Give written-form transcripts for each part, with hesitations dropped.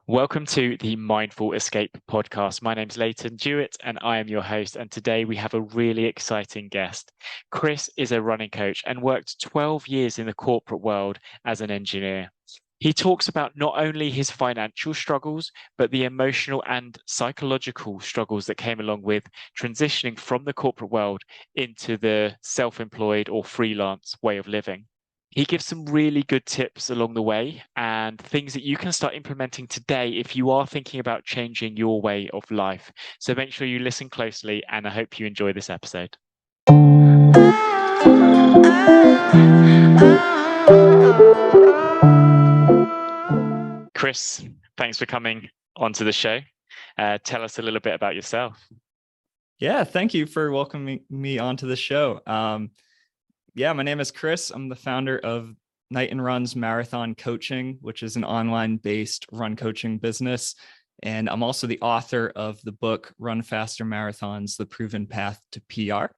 Welcome to the Mindful Escape podcast. My name's Leighton Jewett and I am your host. And today we have a really exciting guest. Chris is a running coach and worked 12 years in the corporate world as an engineer. He talks about not only his financial struggles, but the emotional and psychological struggles that came along with transitioning from the corporate world into the self-employed or freelance way of living. He gives some really good tips along the way and things that you can start implementing today if you are thinking about changing your way of life. So make sure you listen closely, and I hope you enjoy this episode. Chris, thanks for coming onto the show. Tell us a little bit about yourself. Yeah, thank you for welcoming me onto the show. My name is Chris. I'm the founder of Knighton Runs Marathon Coaching, which is an online-based run coaching business. And I'm also the author of the book, Run Faster Marathons, The Proven Path to PR.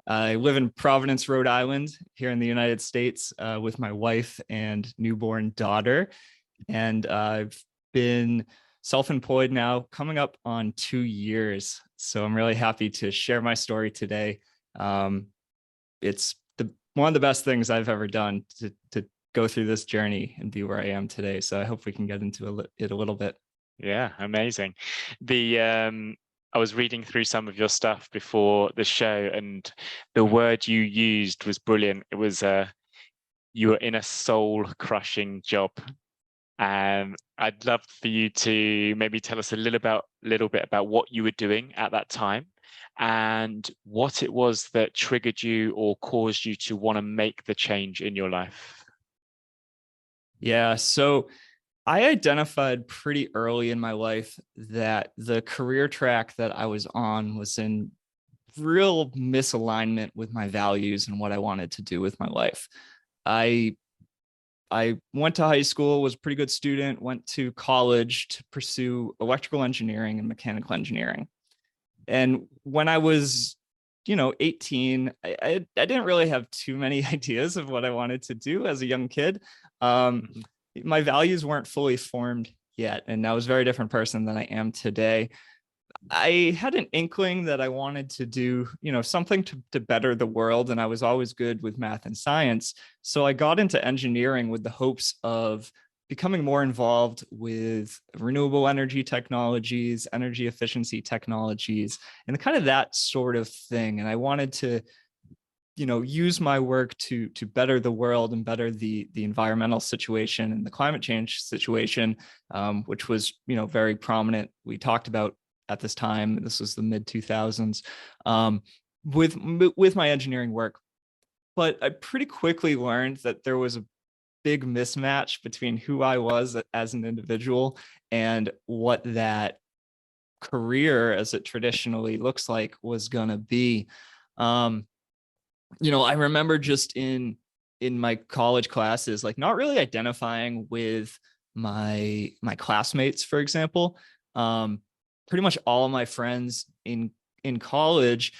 I live in Providence, Rhode Island, here in the United States, with my wife and newborn daughter. And I've been self-employed now coming up on 2 years. So I'm really happy to share my story today. It's one of the best things I've ever done to go through this journey and be where I am today. So I hope we can get into it a little bit. Yeah, amazing. I was reading through some of your stuff before the show, and the word you used was brilliant. It was you were in a soul-crushing job. And I'd love for you to maybe tell us a little bit about what you were doing at that time and what it was that triggered you or caused you to want to make the change in your life. Yeah, so I identified pretty early in my life that the career track that I was on was in real misalignment with my values and what I wanted to do with my life. I went to high school, was a pretty good student, went to college to pursue electrical engineering and mechanical engineering. And when I was, 18, I didn't really have too many ideas of what I wanted to do as a young kid. My values weren't fully formed yet, and I was a very different person than I am today. I had an inkling that I wanted to do, something to better the world. And I was always good with math and science. So I got into engineering with the hopes of becoming more involved with renewable energy technologies, energy efficiency technologies, and kind of that sort of thing. And I wanted to, use my work to better the world and better the environmental situation and the climate change situation, which was, very prominent. We talked about at this time. This was the mid 2000s, with my engineering work. But I pretty quickly learned that there was a big mismatch between who I was as an individual and what that career, as it traditionally looks like, was going to be. I remember just in my college classes, like not really identifying with my classmates, for example. Pretty much all of my friends in college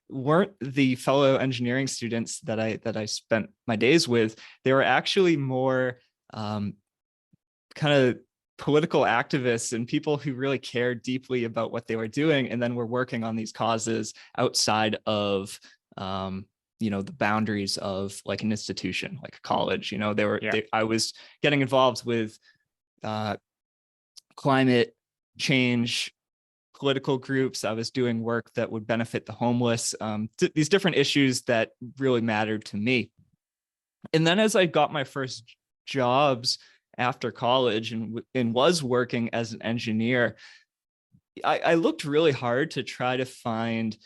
weren't the fellow engineering students that I spent my days with. They were actually more kind of political activists and people who really cared deeply about what they were doing, and then were working on these causes outside of the boundaries of like an institution, like a college. I was getting involved with climate change, political groups. I was doing work that would benefit the homeless, these different issues that really mattered to me. And then as I got my first jobs after college and was working as an engineer, I looked really hard to try to find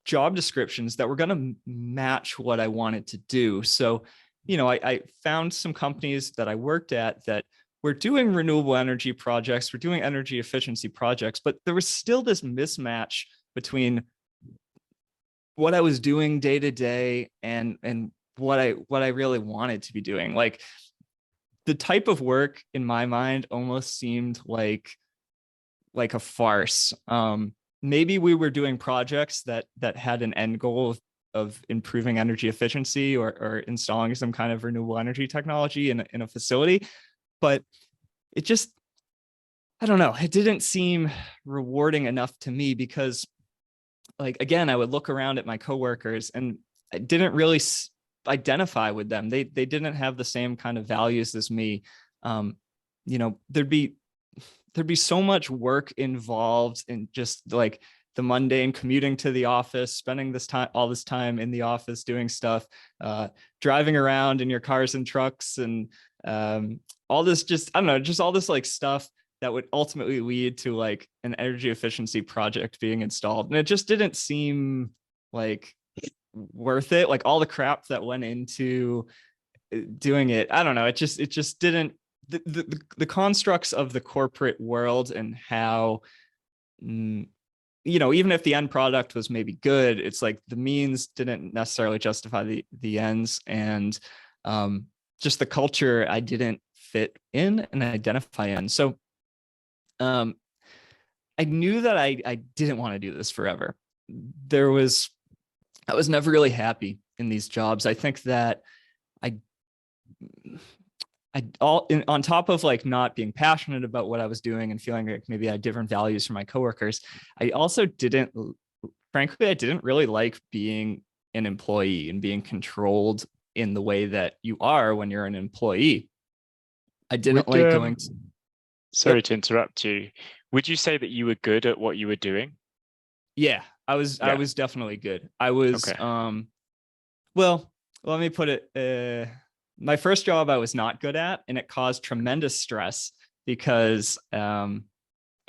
job descriptions that were going to match what I wanted to do. So, I found some companies that I worked at that were doing renewable energy projects, we're doing energy efficiency projects, but there was still this mismatch between what I was doing day to day and what I really wanted to be doing. Like, the type of work in my mind almost seemed like a farce. Maybe we were doing projects that had an end goal of improving energy efficiency or installing some kind of renewable energy technology in a facility, but it just I don't know, it didn't seem rewarding enough to me because, like, again, I would look around at my coworkers and I didn't really identify with them. They didn't have the same kind of values as me. Um, there'd be so much work involved in just like the mundane commuting to the office, spending all this time in the office doing stuff, driving around in your cars and trucks, and all this, just, I don't know, just all this like stuff that would ultimately lead to like an energy efficiency project being installed. And it just didn't seem like worth it. Like all the crap that went into doing it. I don't know. It just didn't, the constructs of the corporate world and how, even if the end product was maybe good, it's like the means didn't necessarily justify the ends. And just the culture I didn't fit in and identify in. So I knew that I didn't want to do this forever. I was never really happy in these jobs. I think that on top of like not being passionate about what I was doing and feeling like maybe I had different values from my coworkers, I also frankly, I didn't really like being an employee and being controlled in the way that you are when you're an employee. I didn't like going to. Sorry to interrupt you. Would you say that you were good at what you were doing? Yeah, I was definitely good. I was, okay. Well, let me put it, my first job I was not good at, and it caused tremendous stress because I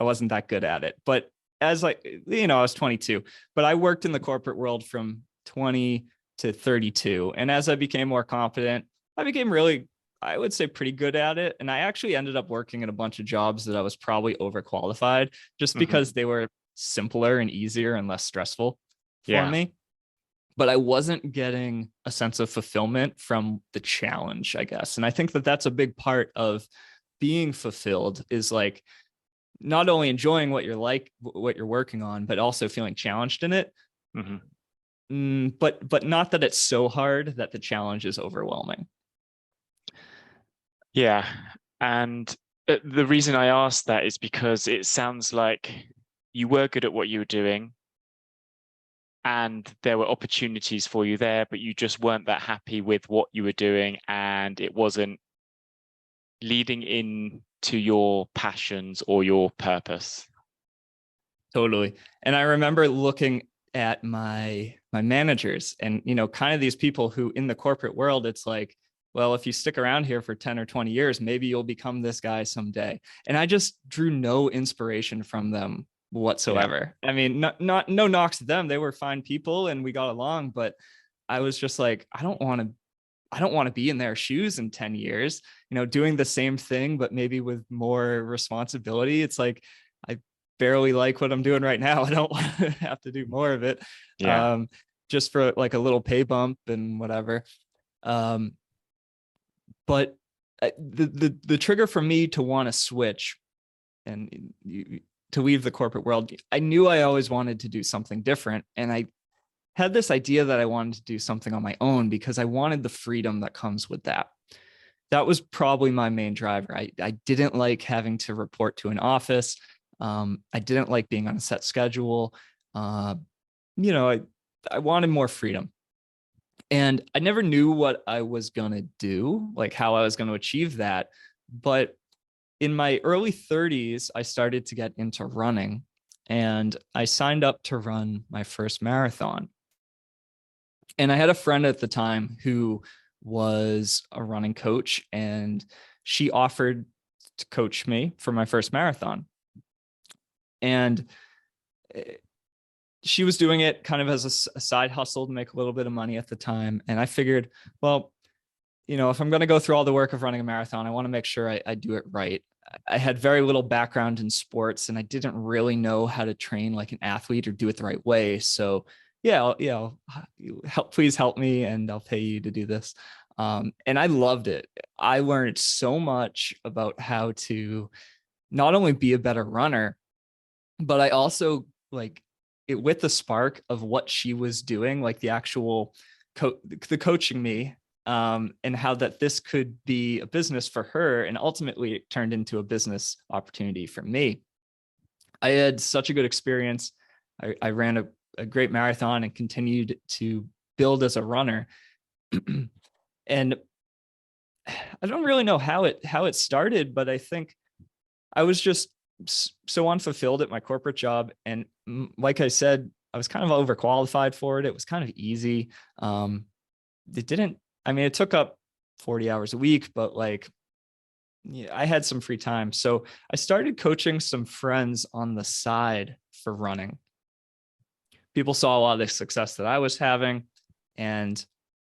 wasn't that good at it. But as like, I was 22, but I worked in the corporate world from 20 to 32. And as I became more confident, I became really, I would say, pretty good at it. And I actually ended up working in a bunch of jobs that I was probably overqualified just because they were simpler and easier and less stressful for Yeah. me. But I wasn't getting a sense of fulfillment from the challenge, I guess. And I think that that's a big part of being fulfilled, is like not only enjoying what you're working on, but also feeling challenged in it. But not that it's so hard that the challenge is overwhelming. Yeah. And the reason I asked that is because it sounds like you were good at what you were doing and there were opportunities for you there, but you just weren't that happy with what you were doing and it wasn't leading in to your passions or your purpose. Totally. And I remember looking at my managers and, kind of these people who in the corporate world, it's like, well, if you stick around here for 10 or 20 years, maybe you'll become this guy someday. And I just drew no inspiration from them whatsoever. Yeah. I mean, no knocks to them. They were fine people and we got along, but I was just like, I don't want to be in their shoes in 10 years, doing the same thing, but maybe with more responsibility. It's like, I barely like what I'm doing right now. I don't want to have to do more of it. Yeah. Just for like a little pay bump and whatever. But the trigger for me to want to switch and to leave the corporate world, I knew I always wanted to do something different. And I had this idea that I wanted to do something on my own because I wanted the freedom that comes with that. That was probably my main driver. I didn't like having to report to an office. I didn't like being on a set schedule. I wanted more freedom. And I never knew what I was going to do, like how I was going to achieve that. But in my early 30s, I started to get into running and I signed up to run my first marathon. And I had a friend at the time who was a running coach and she offered to coach me for my first marathon. And she was doing it kind of as a side hustle to make a little bit of money at the time. And I figured, well, if I'm going to go through all the work of running a marathon, I want to make sure I do it right. I had very little background in sports and I didn't really know how to train like an athlete or do it the right way. So please help me and I'll pay you to do this. And I loved it. I learned so much about how to not only be a better runner, but I also like it with the spark of what she was doing, like the actual the coaching me and how that this could be a business for her. And ultimately it turned into a business opportunity for me. I had such a good experience. I ran a great marathon and continued to build as a runner. And I don't really know how it started, but I think I was just so unfulfilled at my corporate job. And like I said, I was kind of overqualified for it. It was kind of easy. It took up 40 hours a week, but like, yeah, I had some free time. So I started coaching some friends on the side for running. People saw a lot of the success that I was having, and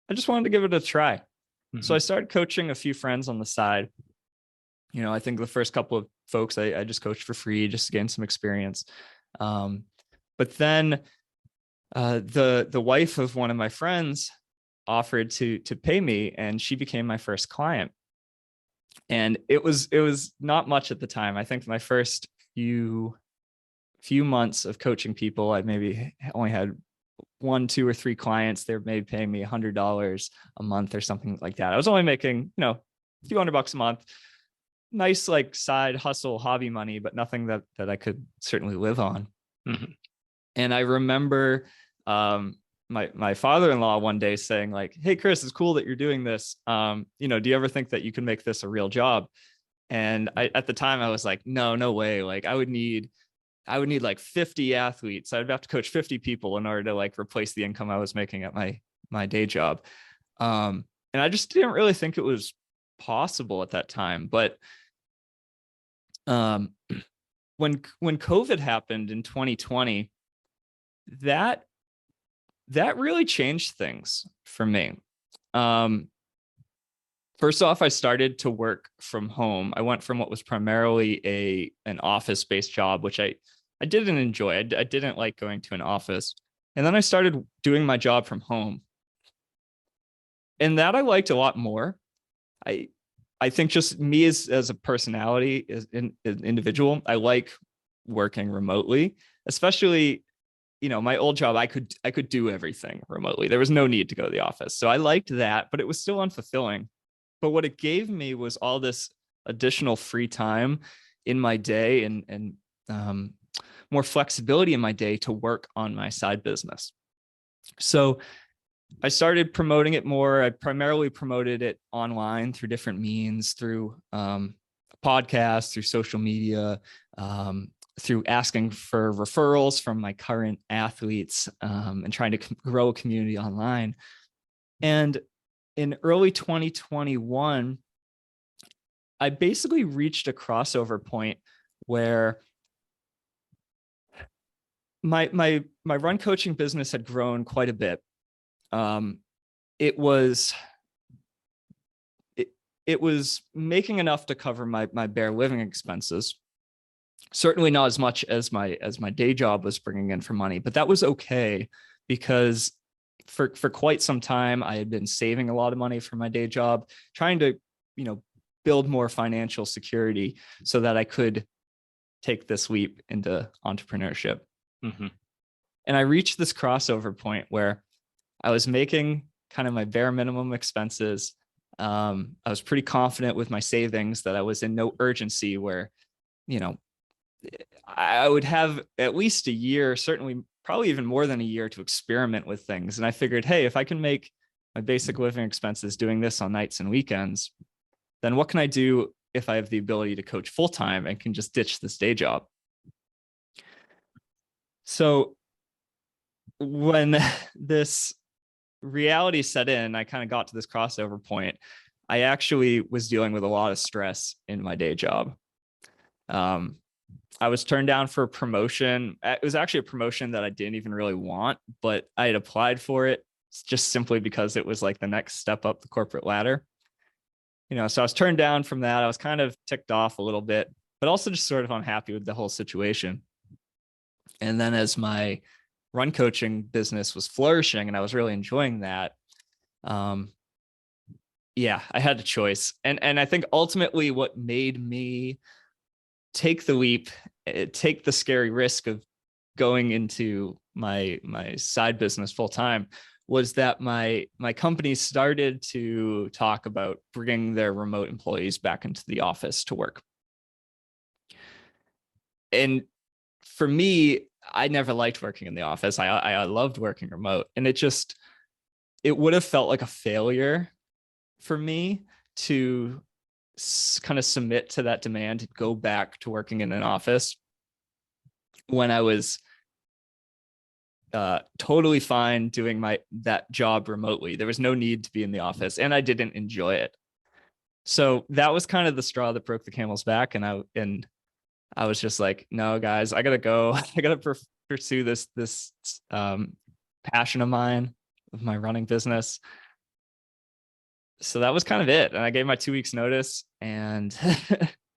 I just wanted to give it a try. Mm-hmm. So I started coaching a few friends on the side. I think the first couple of folks I just coached for free just to gain some experience. But then the wife of one of my friends offered to pay me, and she became my first client. And it was not much at the time. I think my first few months of coaching people, I maybe only had 1, 2, or 3 clients. They're maybe paying me $100 a month or something like that. I was only making, a few $100 a month. Nice, like, side hustle, hobby money, but nothing that I could certainly live on. Mm-hmm. And I remember my father-in-law one day saying, like, "Hey, Chris, it's cool that you're doing this. Do you ever think that you can make this a real job?" And at the time I was like, no way. Like, I would need like 50 athletes. I'd have to coach 50 people in order to like replace the income I was making at my day job. And I just didn't really think it was possible at that time. But when COVID happened in 2020, that really changed things for me. First off, I started to work from home. I went from what was primarily an office-based job, which I didn't enjoy. I didn't like going to an office. And then I started doing my job from home. And that I liked a lot more. I think just me as a personality, as an individual, I like working remotely, especially, my old job, I could do everything remotely. There was no need to go to the office. So I liked that, but it was still unfulfilling. But what it gave me was all this additional free time in my day and more flexibility in my day to work on my side business. So I started promoting it more. I primarily promoted it online through different means, through podcasts, through social media, through asking for referrals from my current athletes, and trying to grow a community online. And in early 2021, I basically reached a crossover point where my run coaching business had grown quite a bit. It was making enough to cover my bare living expenses. Certainly not as much as my day job was bringing in for money, but that was okay, because for quite some time I had been saving a lot of money for my day job, trying to, build more financial security so that I could take this leap into entrepreneurship. Mm-hmm. And I reached this crossover point where I was making kind of my bare minimum expenses. I was pretty confident with my savings that I was in no urgency where, I would have at least a year, certainly probably even more than a year, to experiment with things. And I figured, hey, if I can make my basic living expenses doing this on nights and weekends, then what can I do if I have the ability to coach full time and can just ditch this day job? So when this reality set in, I kind of got to this crossover point. I actually was dealing with a lot of stress in my day job. I was turned down for a promotion. It was actually a promotion that I didn't even really want, but I had applied for it just simply because it was like the next step up the corporate ladder. So I was turned down from that. I was kind of ticked off a little bit, but also just sort of unhappy with the whole situation. And then as my run coaching business was flourishing and I was really enjoying that, I had a choice. And I think ultimately what made me take the leap, take the scary risk of going into my side business full time, was that my company started to talk about bringing their remote employees back into the office to work. And for me, I never liked working in the office. I loved working remote, and it would have felt like a failure for me to kind of submit to that demand to go back to working in an office when I was totally fine doing that job remotely. There was no need to be in the office, and I didn't enjoy it. So that was kind of the straw that broke the camel's back, and I was just like, no, guys, I gotta go. I gotta pursue this passion of mine, of my running business. So that was kind of it. And I gave my 2 weeks notice, and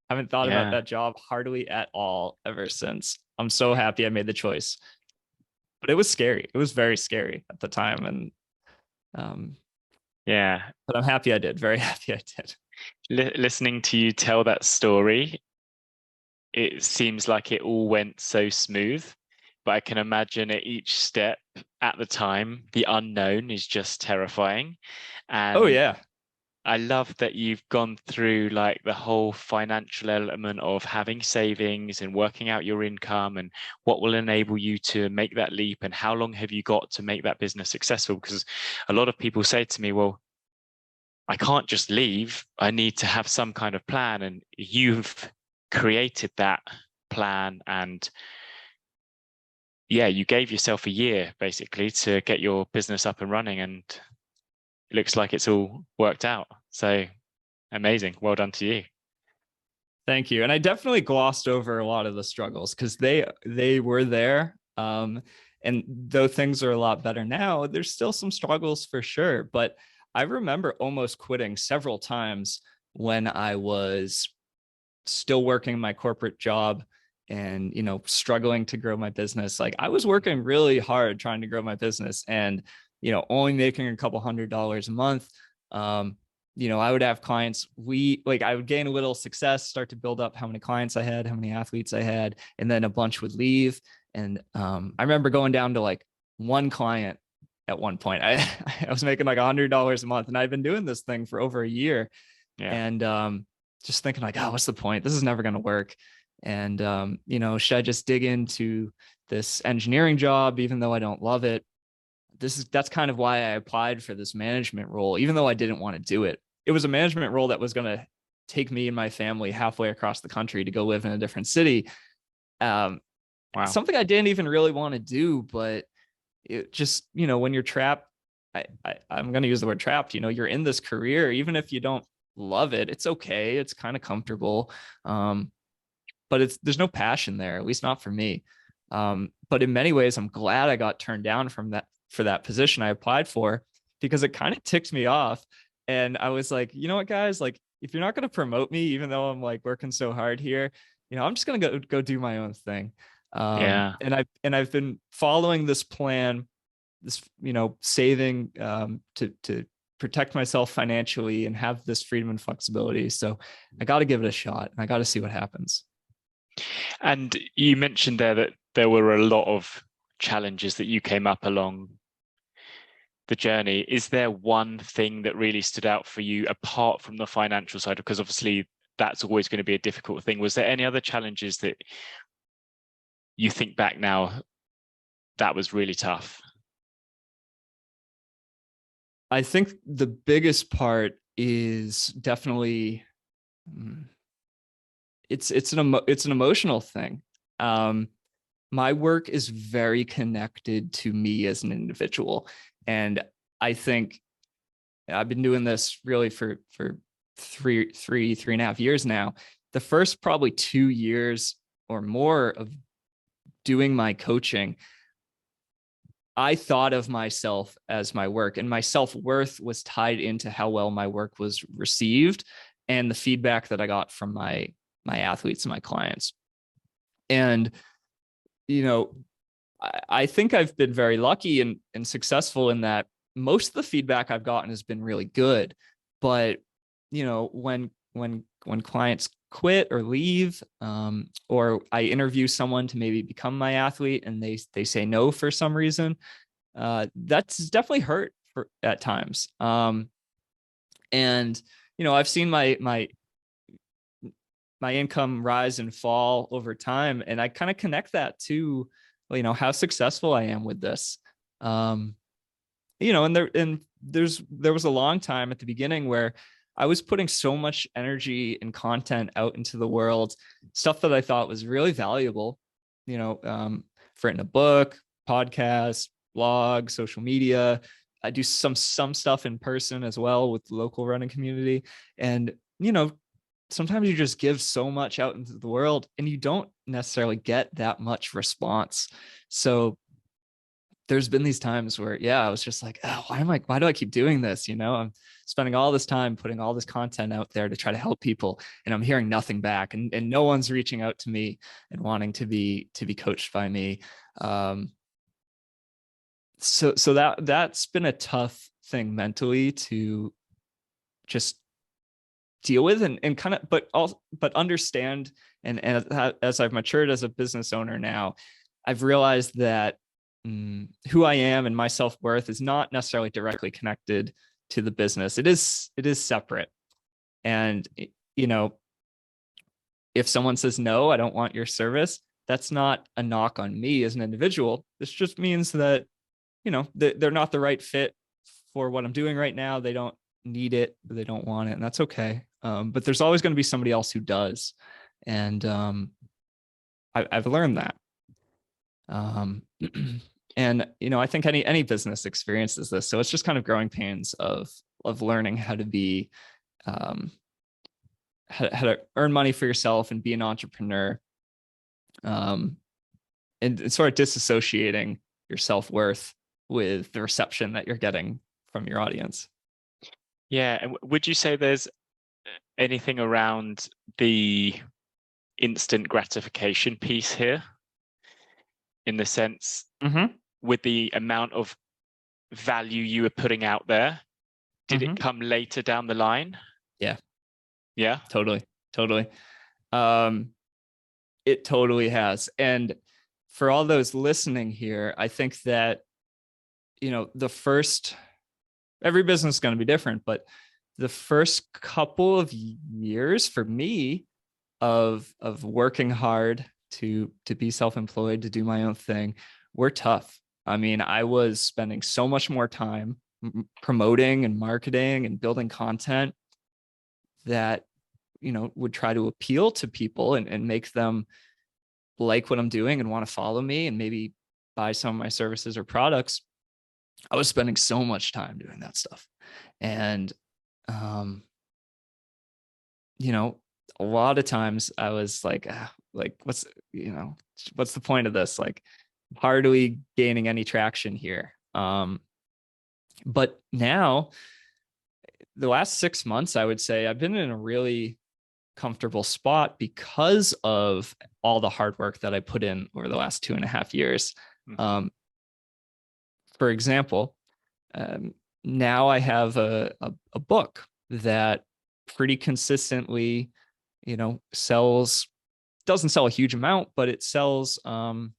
haven't thought about that job hardly at all ever since. I'm so happy I made the choice. But it was scary. It was very scary at the time. And but I'm happy I did. Very happy I did. Listening to you tell that story, it seems like it all went so smooth, but I can imagine at each step at the time, the unknown is just terrifying. And oh yeah, I love that you've gone through like the whole financial element of having savings and working out your income and what will enable you to make that leap, and how long have you got to make that business successful? Because a lot of people say to me, well, I can't just leave. I need to have some kind of plan. And you've created that plan, and you gave yourself a year basically to get your business up and running, and it looks like it's all worked out. So amazing. Well done to you. Thank you. And I definitely glossed over a lot of the struggles because they were there. And though things are a lot better now, there's still some struggles for sure. But I remember almost quitting several times when I was still working my corporate job and, struggling to grow my business. Like I was working really hard trying to grow my business, and, only making a couple $100s a month. I would have clients. I would gain a little success, start to build up how many clients I had, how many athletes I had, and then a bunch would leave. And I remember going down to like one client at one point. I was making like $100 a month, and I've been doing this thing for over a year. Yeah. And just thinking like, oh, what's the point? This is never going to work. And should I just dig into this engineering job, even though I don't love it? That's kind of why I applied for this management role, even though I didn't want to do it. It was a management role that was going to take me and my family halfway across the country to go live in a different city. Wow. Something I didn't even really want to do, but it just, when you're trapped, I'm going to use the word trapped, you're in this career, even if you don't love it, it's okay. It's kind of comfortable. But there's no passion there, at least not for me. But in many ways, I'm glad I got turned down for that position I applied for, because it kind of ticked me off. And I was like, you know what, guys, like, if you're not going to promote me, even though I'm like working so hard here, I'm just going to go do my own thing. And I've been following this plan, this, saving to protect myself financially and have this freedom and flexibility. So I got to give it a shot, and I got to see what happens. And you mentioned there that there were a lot of challenges that you came up along the journey. Is there one thing that really stood out for you apart from the financial side? Because obviously that's always going to be a difficult thing. Was there any other challenges that you think back now that was really tough? I think the biggest part is definitely it's an emotional thing. My work is very connected to me as an individual, and I think I've been doing this really for three and a half years now. The first probably 2 years or more of doing my coaching, I thought of myself as my work, and my self-worth was tied into how well my work was received and the feedback that I got from my athletes and my clients. And, I think I've been very lucky and successful in that most of the feedback I've gotten has been really good. But, when clients quit or leave, or I interview someone to maybe become my athlete and they say no for some reason, that's definitely hurt at times. And, I've seen my income rise and fall over time. And I kind of connect that to, how successful I am with this. And there was a long time at the beginning where I was putting so much energy and content out into the world, stuff that I thought was really valuable, I've written a book, podcast, blog, social media. I do some stuff in person as well with the local running community. And, sometimes you just give so much out into the world and you don't necessarily get that much response. So there's been these times where, I was just like, oh, why do I keep doing this? I'm spending all this time putting all this content out there to try to help people, and I'm hearing nothing back, and no one's reaching out to me and wanting to be coached by me. So that's been a tough thing mentally to just deal with and kind of, but understand. And as I've matured as a business owner now, I've realized that who I am and my self-worth is not necessarily directly connected to the business. It is separate. And, if someone says, no, I don't want your service, that's not a knock on me as an individual. This just means that, they're not the right fit for what I'm doing right now. They don't need it, they don't want it, and that's okay. But there's always going to be somebody else who does. And I've learned that. And, I think any business experiences this. So it's just kind of growing pains of learning how to be, how to earn money for yourself and be an entrepreneur. And sort of disassociating your self-worth with the reception that you're getting from your audience. Yeah. And would you say there's anything around the instant gratification piece here, in the sense, with the amount of value you were putting out there, did it come later down the line? Yeah, totally. It totally has. And for all those listening here, I think that, every business is going to be different, but the first couple of years for me of working hard to be self-employed, to do my own thing, were tough. I mean, I was spending so much more time promoting and marketing and building content that, would try to appeal to people and make them like what I'm doing and want to follow me and maybe buy some of my services or products. I was spending so much time doing that stuff. And, a lot of times I was like, what's the point of this? Like, hardly gaining any traction here. But now, the last 6 months, I would say I've been in a really comfortable spot because of all the hard work that I put in over the last 2.5 years. For example, now I have a book that pretty consistently, doesn't sell a huge amount, but it sells, 10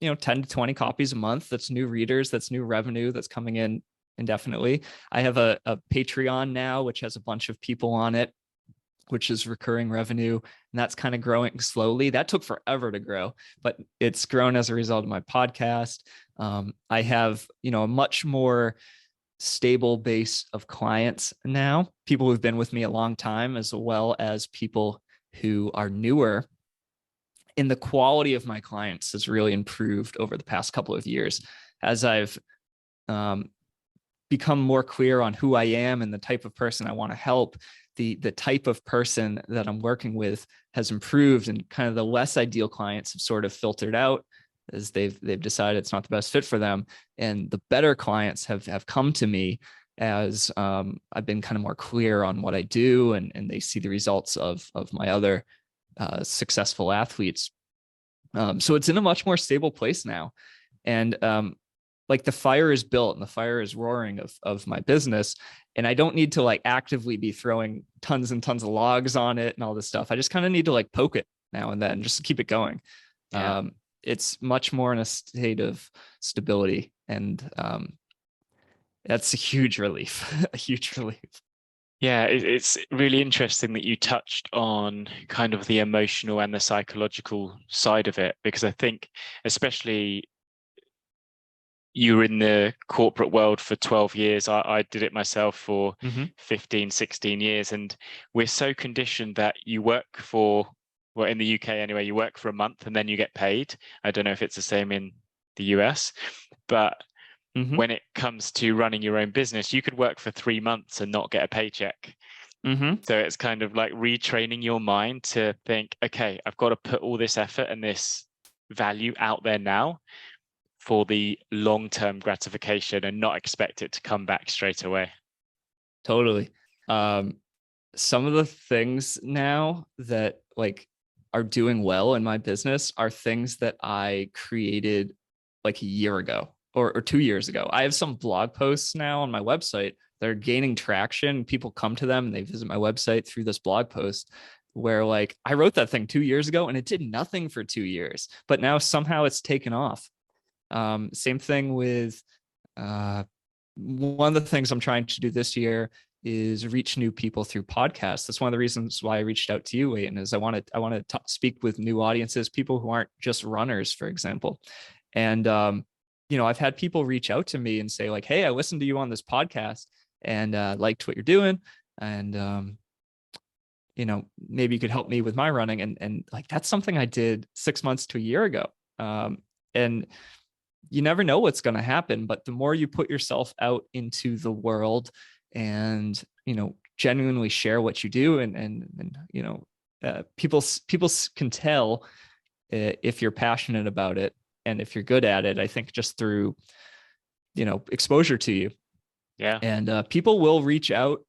to 20 copies a month. That's new readers, that's new revenue that's coming in indefinitely. I have a Patreon now, which has a bunch of people on it, which is recurring revenue. And that's kind of growing slowly. That took forever to grow, but it's grown as a result of my podcast. I have, a much more stable base of clients now, people who've been with me a long time, as well as people who are newer. And the quality of my clients has really improved over the past couple of years as I've become more clear on who I am and the type of person I want to help. The type of person that I'm working with has improved, and kind of the less ideal clients have sort of filtered out as they've decided it's not the best fit for them. And the better clients have come to me as I've been kind of more clear on what I do, and they see the results of my other successful athletes. So it's in a much more stable place now. And like, the fire is built and the fire is roaring of my business. And I don't need to like actively be throwing tons and tons of logs on it and all this stuff. I just kind of need to like poke it now and then just to keep it going. Yeah. It's much more in a state of stability And that's a huge relief, a huge relief. Yeah, it's really interesting that you touched on kind of the emotional and the psychological side of it, because I think especially you were in the corporate world for 12 years. I did it myself for 15, 16 years. And we're so conditioned that you work for, well, in the UK anyway, you work for a month and then you get paid. I don't know if it's the same in the US, but when it comes to running your own business, you could work for 3 months and not get a paycheck. So it's kind of like retraining your mind to think, okay, I've got to put all this effort and this value out there now for the long-term gratification and not expect it to come back straight away. Totally. Some of the things now that like are doing well in my business are things that I created like a year ago or 2 years ago. I have some blog posts now on my website that are gaining traction. People come to them and they visit my website through this blog post where like I wrote that thing 2 years ago and it did nothing for 2 years, but now somehow it's taken off. Same thing with one of the things I'm trying to do this year is reach new people through podcasts. That's one of the reasons why I reached out to you, Leighton, is I want to speak with new audiences, people who aren't just runners, for example. And I've had people reach out to me and say like, "Hey, I listened to you on this podcast and liked what you're doing, and maybe you could help me with my running." And like that's something I did 6 months to a year ago. And you never know what's going to happen, but the more you put yourself out into the world and, genuinely share what you do and people can tell if you're passionate about it and if you're good at it, I think just through, exposure to you. Yeah. And people will reach out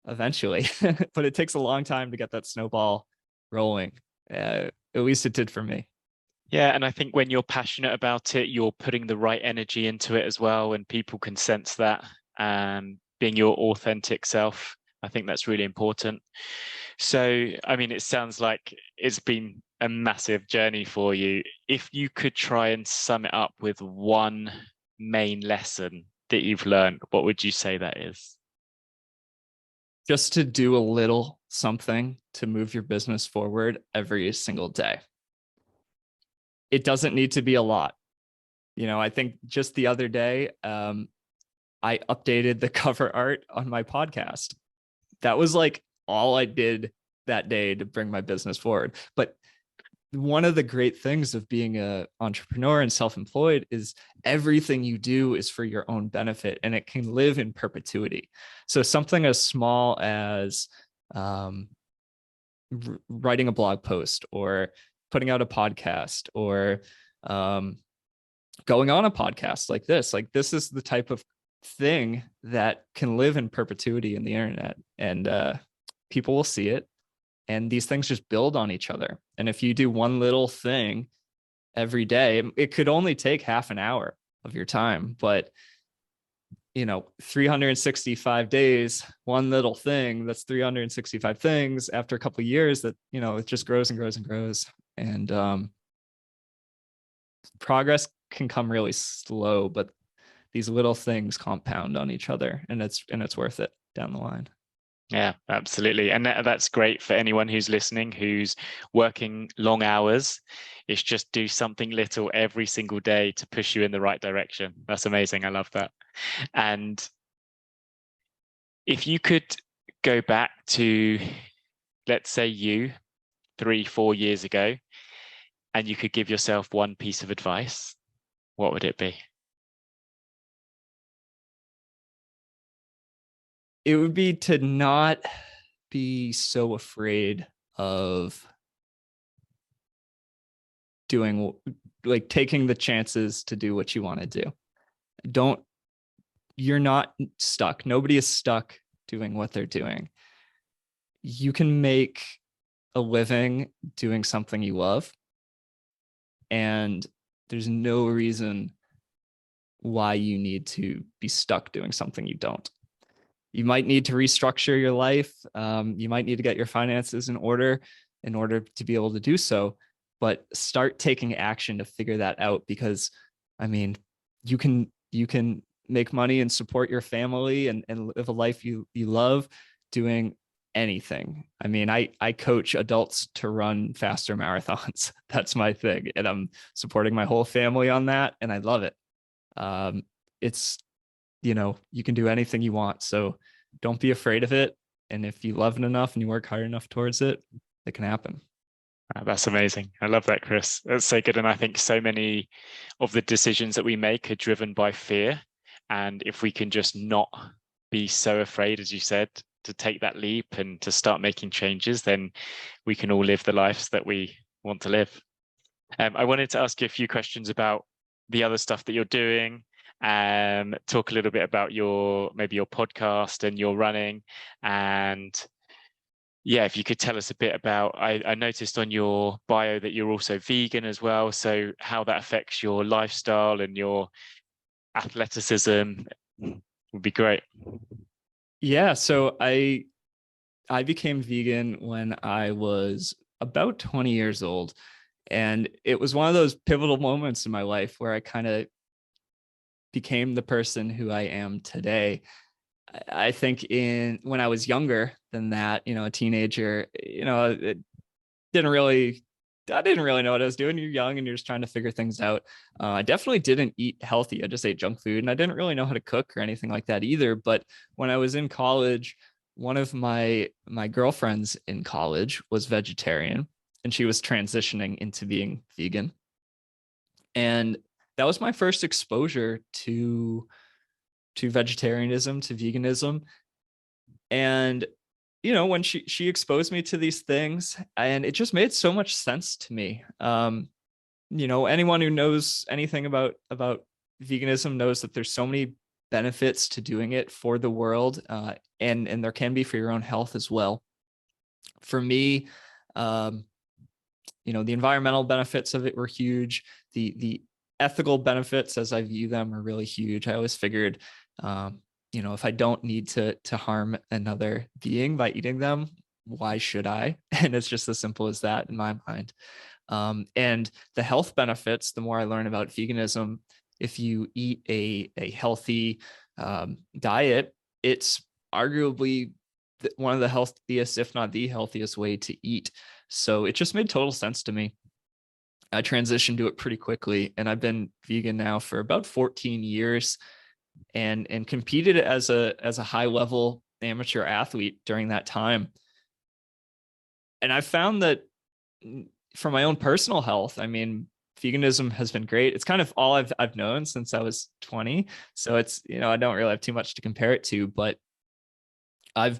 eventually, but it takes a long time to get that snowball rolling. At least it did for me. Yeah, and I think when you're passionate about it, you're putting the right energy into it as well, and people can sense that, being your authentic self. I think that's really important. So, I mean, it sounds like it's been a massive journey for you. If you could try and sum it up with one main lesson that you've learned, what would you say that is? Just to do a little something to move your business forward every single day. It doesn't need to be a lot. I think just the other day, I updated the cover art on my podcast. That was like all I did that day to bring my business forward. But one of the great things of being an entrepreneur and self-employed is everything you do is for your own benefit and it can live in perpetuity. So something as small as writing a blog post or putting out a podcast or going on a podcast like this is the type of thing that can live in perpetuity in the internet, and people will see it, and these things just build on each other. And if you do one little thing every day, it could only take half an hour of your time, but 365 days, one little thing, that's 365 things. After a couple of years, that it just grows and grows and grows. And progress can come really slow, but these little things compound on each other, and it's worth it down the line. Yeah, absolutely. And that's great for anyone who's listening, who's working long hours. It's just do something little every single day to push you in the right direction. That's amazing. I love that. And if you could go back to, let's say, you 3-4 years ago, and you could give yourself one piece of advice, what would it be? It would be to not be so afraid of taking the chances to do what you want to do. You're not stuck. Nobody is stuck doing what they're doing. You can make a living doing something you love, and there's no reason why you need to be stuck doing something you don't. You might need to restructure your life. You might need to get your finances in order to be able to do so, but start taking action to figure that out, because you can you can make money and support your family and live a life you love doing anything. I mean, I coach adults to run faster marathons. That's my thing. And I'm supporting my whole family on that. And I love it. It's, you can do anything you want. So don't be afraid of it. And if you love it enough and you work hard enough towards it, it can happen. That's amazing. I love that, Chris. That's so good. And I think so many of the decisions that we make are driven by fear. And if we can just not be so afraid, as you said, to take that leap and to start making changes, then we can all live the lives that we want to live. I wanted to ask you a few questions about the other stuff that you're doing. Talk a little bit about maybe your podcast and your running, and yeah, if you could tell us a bit about, I noticed on your bio that you're also vegan as well. So how that affects your lifestyle and your athleticism would be great. Yeah. So I became vegan when I was about 20 years old. And it was one of those pivotal moments in my life where I kind of became the person who I am today. I think when I was younger than that, a teenager, it didn't really, I didn't really know what I was doing. You're young and you're just trying to figure things out. I definitely didn't eat healthy. I just ate junk food and I didn't really know how to cook or anything like that either. But when I was in college, one of my girlfriends in college was vegetarian and she was transitioning into being vegan. And that was my first exposure to vegetarianism, to veganism. And when she exposed me to these things, and it just made so much sense to me. Anyone who knows anything about veganism knows that there's so many benefits to doing it for the world, and there can be for your own health as well. For me, the environmental benefits of it were huge. The ethical benefits, as I view them, are really huge. I always figured, if I don't need to harm another being by eating them, why should I? And it's just as simple as that in my mind. And the health benefits, the more I learn about veganism, if you eat a healthy diet, it's arguably one of the healthiest, if not the healthiest way to eat. So it just made total sense to me. I transitioned to it pretty quickly, and I've been vegan now for about 14 years and competed as a high level amateur athlete during that time. And I found that for my own personal health, I mean, veganism has been great. It's kind of all I've known since I was 20. So it's, I don't really have too much to compare it to, but I'm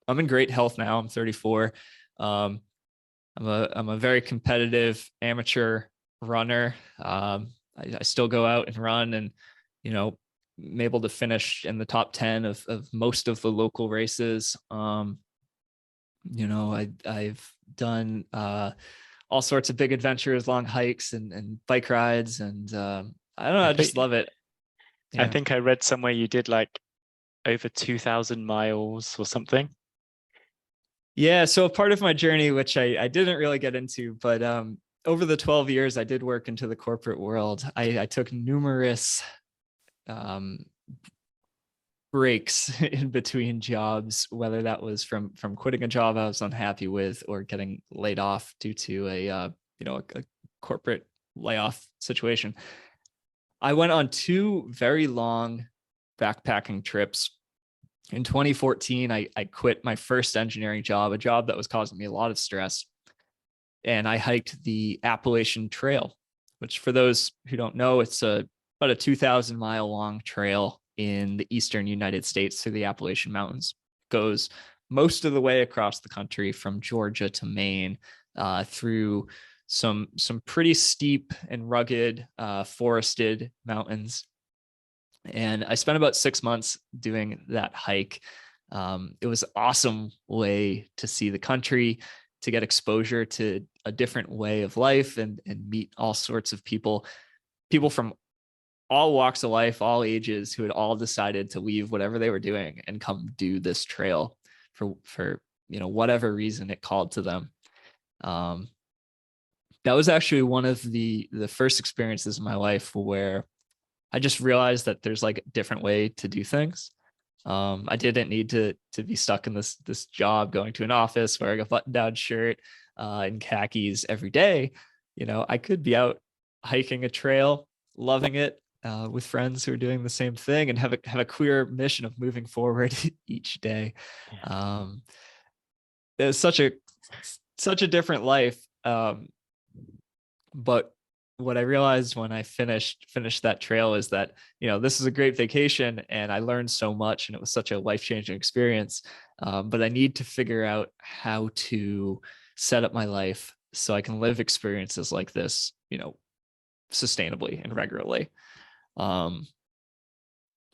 in great health now. I'm 34. I'm a very competitive amateur runner. I still go out and run, and I'm able to finish in the top 10 of most of the local races. I've done all sorts of big adventures, long hikes and bike rides, and I don't know, I just love it. Yeah. I think I read somewhere you did like over 2,000 miles or something. Yeah, so a part of my journey, which I didn't really get into, but over the 12 years I did work into the corporate world, I took numerous breaks in between jobs, whether that was from quitting a job I was unhappy with or getting laid off due to a corporate layoff situation. I went on 2 very long backpacking trips. In 2014, I quit my first engineering job, a job that was causing me a lot of stress. And I hiked the Appalachian Trail, which, for those who don't know, it's about a 2,000-mile long trail in the eastern United States through the Appalachian Mountains. It goes most of the way across the country from Georgia to Maine, through some pretty steep and rugged forested mountains. And I spent about 6 months doing that hike. It was an awesome way to see the country, to get exposure to a different way of life, and meet all sorts of people from all walks of life, all ages, who had all decided to leave whatever they were doing and come do this trail for whatever reason it called to them. That was actually one of the first experiences in my life where I just realized that there's like a different way to do things. I didn't need to be stuck in this job, going to an office wearing a button down shirt and khakis every day. I could be out hiking a trail, loving it, with friends who are doing the same thing, and have a clear mission of moving forward each day. Yeah. It's such a different life. But what I realized when I finished that trail is that, this is a great vacation and I learned so much and it was such a life-changing experience. But I need to figure out how to set up my life so I can live experiences like this, sustainably and regularly. And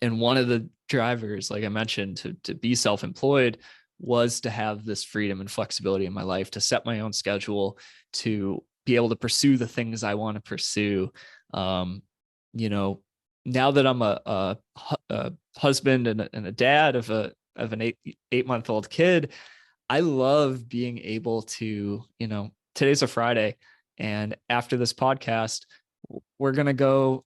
one of the drivers, like I mentioned, to be self-employed was to have this freedom and flexibility in my life, to set my own schedule, to be able to pursue the things I want to pursue. Now that I'm a husband and a dad of an 8-month-old kid, I love being able to, today's a Friday, and after this podcast, we're gonna go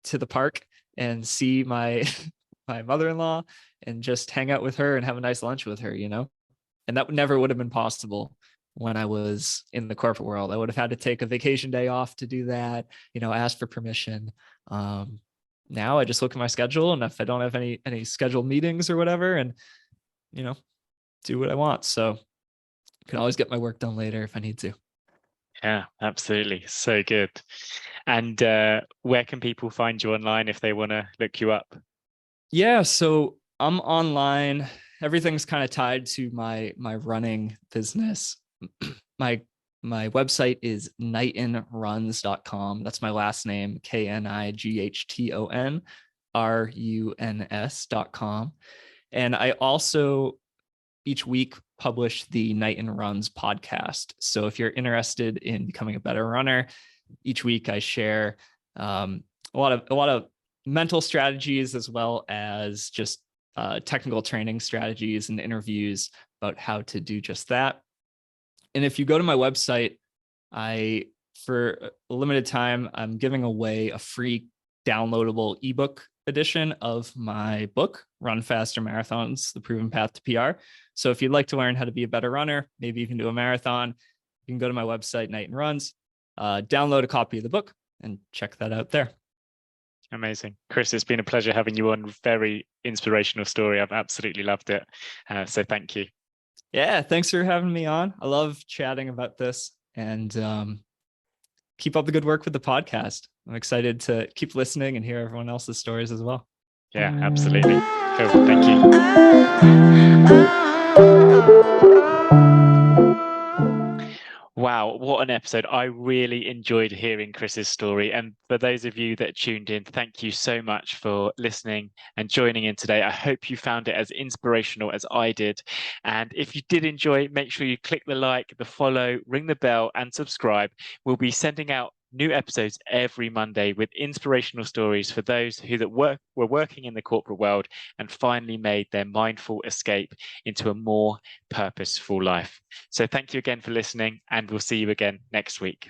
to the park and see my my mother-in-law and just hang out with her and have a nice lunch with her, and that never would have been possible when I was in the corporate world. I would have had to take a vacation day off to do that, ask for permission. Now I just look at my schedule, and if I don't have any scheduled meetings or whatever, and do what I want. So I can always get my work done later if I need to. Yeah, absolutely. So good. And where can people find you online if they want to look you up? Yeah, so I'm online. Everything's kind of tied to my running business. my website is knightonruns.com. That's my last name, KNIGHTONRUNS.com. And I also each week publish the Knighton Runs podcast. So if you're interested in becoming a better runner, each week I share a lot of mental strategies, as well as just technical training strategies and interviews about how to do just that. And if you go to my website, for a limited time, I'm giving away a free downloadable ebook edition of my book, Run Faster Marathons, The Proven Path to PR. So if you'd like to learn how to be a better runner, maybe even do a marathon, you can go to my website, Knighton Runs, download a copy of the book and check that out there. Amazing. Chris, it's been a pleasure having you on. Very inspirational story. I've absolutely loved it. So thank you. Yeah, thanks for having me on. I love chatting about this, and keep up the good work with the podcast. I'm excited to keep listening and hear everyone else's stories as well. Yeah, absolutely. Cool. Thank you. Wow, what an episode. I really enjoyed hearing Chris's story. And for those of you that tuned in, thank you so much for listening and joining in today. I hope you found it as inspirational as I did. And if you did enjoy, make sure you click the like, the follow, ring the bell, and subscribe. We'll be sending out new episodes every Monday with inspirational stories for those who were working in the corporate world and finally made their mindful escape into a more purposeful life. So thank you again for listening, and we'll see you again next week.